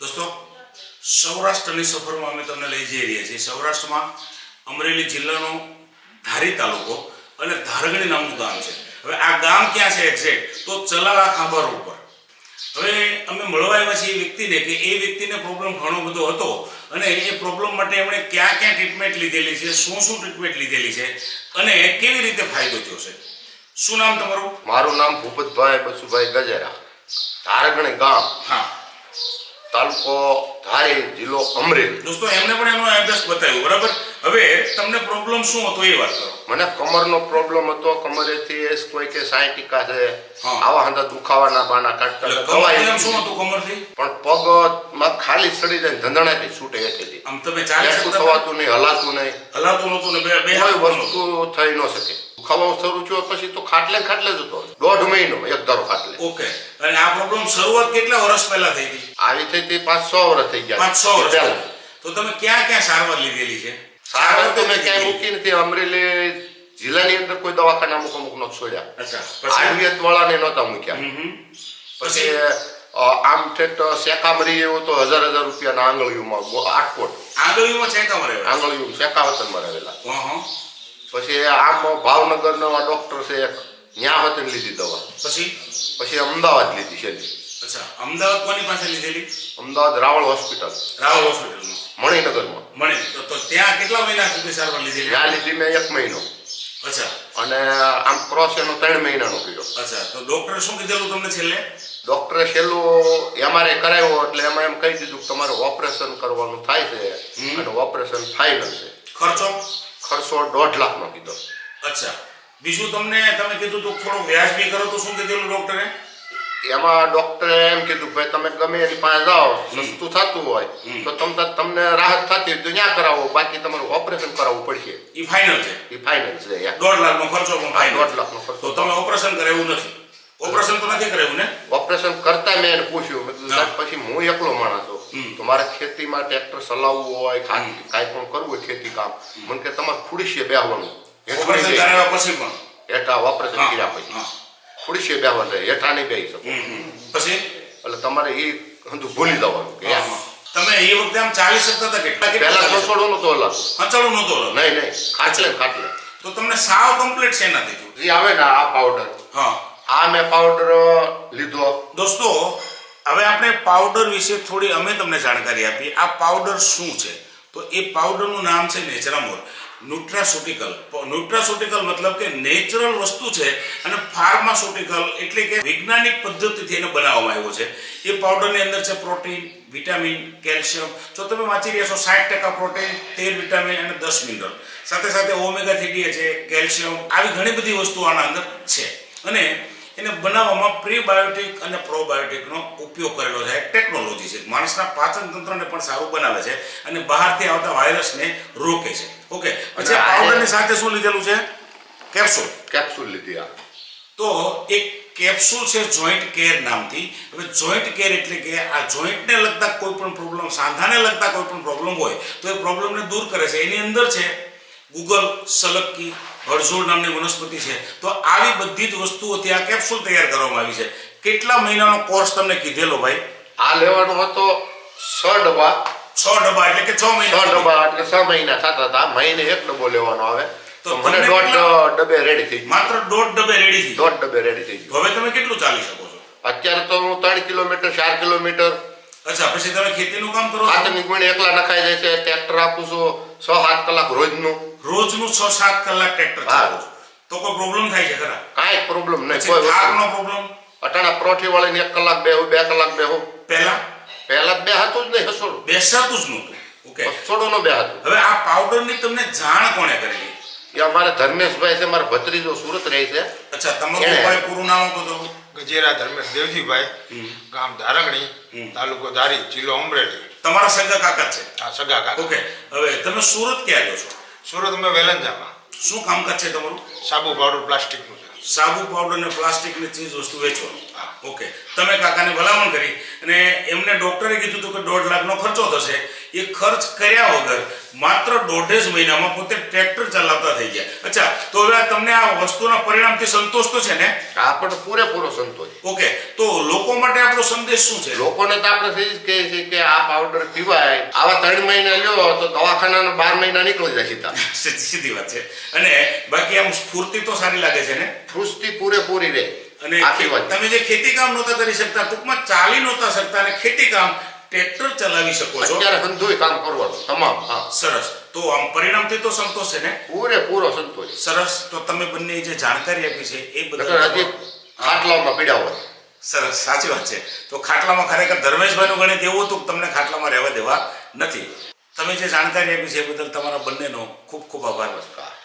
દોસ્તો, સૌરાષ્ટ્રની સફરમાં અમે તમને લઈ જઈ રહ્યા છીએ. સૌરાષ્ટ્રમાં અમરેલી જિલ્લાનો ધારી તાલુકો અને ધારગણી નામનું ગામ છે. હવે આ ગામ ક્યાં છે એક્ઝેક્ટ? તો ચલાલા ખાંભા રોડ પર. હવે અમે મળવા આવ્યા છીએ એ વ્યક્તિને કે એ વ્યક્તિને પ્રોબ્લેમ ઘણો બધો હતો અને એ પ્રોબ્લેમ માટે એમણે ક્યાં ક્યાં ટ્રીટમેન્ટ લીધેલી છે, શું શું ટ્રીટમેન્ટ લીધેલી છે અને કેવી રીતે ફાયદો થયો છે. શું નામ તમારું? મારું નામ ભૂપતભાઈ બસુભાઈ ગજેરા, ધારગણી ગામ, હા, તાલુકો ધારી, જિલ્લો અમરેલી. દોસ્તો, એમને પણ એનો એડ્રેસ બતાવ્યું, બરાબર. હવે તમને પ્રોબ્લેમ શું હતો એ વાત કરો. મને કમરનો પ્રોબ્લેમ હતો. કમરેથી કોઈ કે સાયટિકા છે, હા. આવા હંધા દુખાવાના બાના કાઢતા કમર શું હતું કમરથી? પણ પગમાં ખાલી સડી જાય, ધંધણાથી છૂટે હતી. આમ તમે ચાલી બેઠું શકતા? થવાતું નહીં, હલાતું નહીં, હલાતું નહોતું ને બે કોઈ વસ્તુ થઈ ન શકે. દુખાવો શરૂ થયો પછી તો ખાટલે જ હતો. 1.5 મહિનો એક ધારો ખાટલે. ઓકે. અને આ પ્રોબ્લેમ શરૂઆત કેટલા વર્ષ પહેલા થઈ હતી? આવી થઈ તે 5-6 વર્ષ થઈ ગયા. 5-6 વર્ષ પહેલા. તો તમે ક્યાં ક્યાં સારવાર લીધેલી છે? સારવાર તો મેં ક્યાંય મૂકી નથી. અમરેલી જિલ્લાની અંદર કોઈ દવાખાના અમુક નો છોડ્યા. અચ્છા. આયુર્વેદ વાળાને નહોતા મૂક્યા. પછી આમ ઠેઠ શેકામરી એવો તો 1000 રૂપિયાના આંગળીઓમાં આટકોટ આંગળીઓમાં શેકા મરે? આંગળીઓ શેકાવતનમાં રહેલા. હા. પછી આમ ભાવનગરનો ડોક્ટર છે એક, ત્યાં હતી લીધી દવા. પછી અમદાવાદ લીધી છે. અચ્છા. અમદાવાદ કોની પાસે લીધેલી? અમદાવાદ રાવળ હોસ્પિટલ, રાવલ હોસ્પિટલમાં, મણિનગરમાં. તો ત્યાં કેટલા મહિના સુધી સારવાર લીધેલી? ત્યાં લીધી મેં 1 મહિનો. અચ્છા. અને આમ ક્રોસ એનો 3 મહિનાનો કર્યો. અચ્છા. તો ડોક્ટરે શું કીધેલું તમને છેલ્લે? ડોક્ટરે છેલ્લું એમઆરઆઈ કરાવ્યો એટલે એમાં એમ કહી દીધું કે તમારે ઓપરેશન કરવાનું થાય છે અને ઓપરેશન ફાઇનલ છે. ખર્ચો 1.5 લાખનો કીધો. અચ્છા. બીજું તમે કીધું તો થોડો વ્યાજબી કરો તો શું કીધેલું ડોક્ટરે? એમાં ડોક્ટરે એમ કીધું ભાઈ તમે ગમે એની પાસે જાઓ, સસ્તું થતું હોય તો તમને રાહત થતી હોય તો ત્યાં કરાવો, બાકી તમારું ઓપરેશન કરાવવું પડશે. એ ફાઇનલ છે? એ ફાઇનલ છે. 1.5 લાખનો ખર્ચો પણ ફાઇનલ? 1.5 લાખનો ખર્ચો. તો તમે ઓપરેશન કરાવ્યું નથી? ઓપરેશન તો નથી કરાવ્યું ને? ઓપરેશન કરતા મેં એને પૂછ્યું, મેં કીધું સાહેબ પછી હું એકલો માણસ છું, તો મારે ખેતીમાં ટ્રેક્ટર ચલાવવું હોય, કાંઈ પણ કરવું હોય ખેતી કામ, મને કે તમારે ખુરશીએ બેસવાનું. ઓપરેશન કરાવ્યા પછી પણ? હેઠા ઓપરેશન કર્યા પછી ખુરશીએ બેસવાનું રહે, હેઠા નહીં બેસી શકો. પછી એટલે તમારે એ બધું ભૂલી જવાનું. તમે એ વખતે આમ ચાલી શકતા હતા? કેટલા પહેલા રસોડું નતો હલાતું. હંચાડું નહોતું? નહીં, ખાટલે. તો તમને સાવ કમ્પ્લીટ છે એનાથી? જે આવે ને આ પાવડર, હા, આ મેં પાવડર લીધો. દોસ્તો, હવે આપણે પાવડર વિશે થોડી અમે તમને જાણકારી આપીએ. આ પાવડર શું છે? તો એ પાવડરનું નામ છે નેચરામોર ન્યુટ્રાસ્યુટિકલ. ન્યુટ્રાસ્યુટિકલ મતલબ કે નેચરલ વસ્તુ છે અને ફાર્માસ્યુટિકલ એટલે કે વૈજ્ઞાનિક પદ્ધતિથી એને બનાવવામાં આવ્યો છે. એ પાવડરની અંદર છે પ્રોટીન, વિટામિન, કેલ્શિયમ. જો તમે વાંચી રહ્યા છો 60% પ્રોટીન, 13 વિટામિન અને 10 મિનરલ. સાથે સાથે ઓમેગા 3 છે, કેલ્શિયમ, આવી ઘણી બધી વસ્તુઓ આના અંદર છે. અને એને બનાવવામાં પ્રીબાયોટિક અને પ્રોબાયોટિકનો ઉપયોગ કરેલો છે. એક ટેકનોલોજી છે, માણસના પાચન તંત્રને પણ સારું બનાવે છે અને બહારથી આવતા વાયરસને રોકે છે. ઓકે. પછી આ પાવડરની સાથે શું લીધેલું છે? કેપ્સ્યુલ લીધી. તો એક કેપ્સ્યુલ છે જોઈન્ટ કેર નામથી. હવે જોઈન્ટ કેર એટલે કે આ જોઈન્ટને લગતા કોઈ પણ પ્રોબ્લેમ, સાંધાને લગતા કોઈ પણ પ્રોબ્લેમ હોય તો એ પ્રોબ્લેમને દૂર કરે છે. એની અંદર છે ગૂગલ, સલક્કી, હળઝોળ નામની વનસ્પતિ છે. તો આવી બધી જ વસ્તુઓથી આ કેપ્સ્યુલ તૈયાર કરવામાં આવી છે. કેટલા મહિનાનો કોર્સ તમને કીધેલો ભાઈ? આ લેવાનો હતો 6 ડબ્બા. 6 ડબ્બા એટલે કે 6 મહિના. 6 ડબ્બા એટલે 6 મહિના થતા હતા. મહિને 1 ડબ્બો લેવાનો આવે તો મને 1.5 ડબ્બે રેડી થઈ ગયું. માત્ર 1.5 ડબ્બે રેડી થઈ ગયું? 1.5 ડબ્બે રેડી થઈ ગયું. હવે તમે કેટલું ચાલી શકો છો? અત્યારે તો હું 3 કિલોમીટર 4 કિલોમીટર. અચ્છા. પછી તમે ખેતીનું કામ કરો? ખાતરની ગુણ એકલા નખાઈ જાય છે. ટ્રેક્ટર આપું છું 6-7 કલાક રોજનું 6-7 કલાક ટ્રેક્ટર ચાલો છો તો કોઈ પ્રોબ્લેમ થાય છે ખરા? કાંઈ પ્રોબ્લેમ નહીં. કોઈ થાકનો પ્રોબ્લેમ? અટાણા પ્રોઠી વાળીને 1 કલાક બેહું, 2 કલાક બેહું. પહેલા બેહાતું જ નહીં, હસોડું બેસાતું જ નહોતું. ઓકે. હસોડું નો બેહાતું. હવે આ પાવડરની તમને જાણ કોણે કરેલી? એ અમારા ધર્મેશભાઈ છે, મારા ભત્રીજો સુરત રહે છે. અચ્છા. તમારું કોઈ પૂરું નામ આપો તો? ગજેરા ધર્મેશ દેવજીભાઈ, ગામ ધારગણી, તાલુકો ધારી, જિલ્લો અમરેલી. તમારા સગા કાકા છે? હા, સગા કાકા. ઓકે. હવે તમે સુરત ક્યાં રહ્યો છો? સુરત અમે વેલંજામાં. શું કામકાજ છે તમારું? સાબુ પાવડર પ્લાસ્ટિકનું છે. સાબુ પાવડર ને પ્લાસ્ટિકની ચીજ વસ્તુ વેચો? હા, ઓકે. તમે કાકાને ભલામણ કરી અને એમને ડોક્ટરે કીધું હતું કે 1.5 લાખનો ખર્ચો થશે. એ ખર્ચ કર્યા વગર માત્ર 1.5 જ મહિનામાં પોતે ટ્રેક્ટર ચલાવતા થઈ ગયા. અચ્છા, તો હવે તમને આ વસ્તુના પરિણામથી સંતોષ તો છે ને? આપણને પૂરેપૂરો સંતોષ. ઓકે, તો લોકો માટે આપણો સંદેશ શું છે? લોકોને તો આપણે એ જ કહીએ છીએ કે આ પાવડર પીવાય. આવા 3 મહિના લ્યો તો દવાખાનાના 12 મહિના નીકળી જાય સીધા. સીધી વાત છે. અને બાકી આમ સ્ફૂર્તિ તો સારી લાગે છે ને? ફુસ્તી પૂરેપૂરી રહે. અને આખી વાત. તમે જે ખેતી કામ નહોતા કરી શકતા, ટૂંકમાં ચાલી નહોતા શકતા, અને ખેતી કામ ટ્રેક્ટર ચલાવી શકો છો. અત્યારે બધુંય કામ કરવાનું તમામ. હા, સરસ. તો આમ પરિણામથી તો સંતોષ છે ને? પૂરેપૂરો સંતોષ. સરસ. તો તમે બંને જે જાણકારી આપી છે એ નકર બદલ હજી ખાટલામાં પીડા હોય. સરસ, સાચી વાત છે. તો ખાટલામાં ખરેખર ધર્મેશભાઈનું ગણિત એવું હતું કે તમને ખાટલામાં રહેવા દેવા નથી. તમે જે જાણકારી આપી છે એ બદલ તમારા બંનેનો ખૂબ ખૂબ આભાર. નમસ્કાર.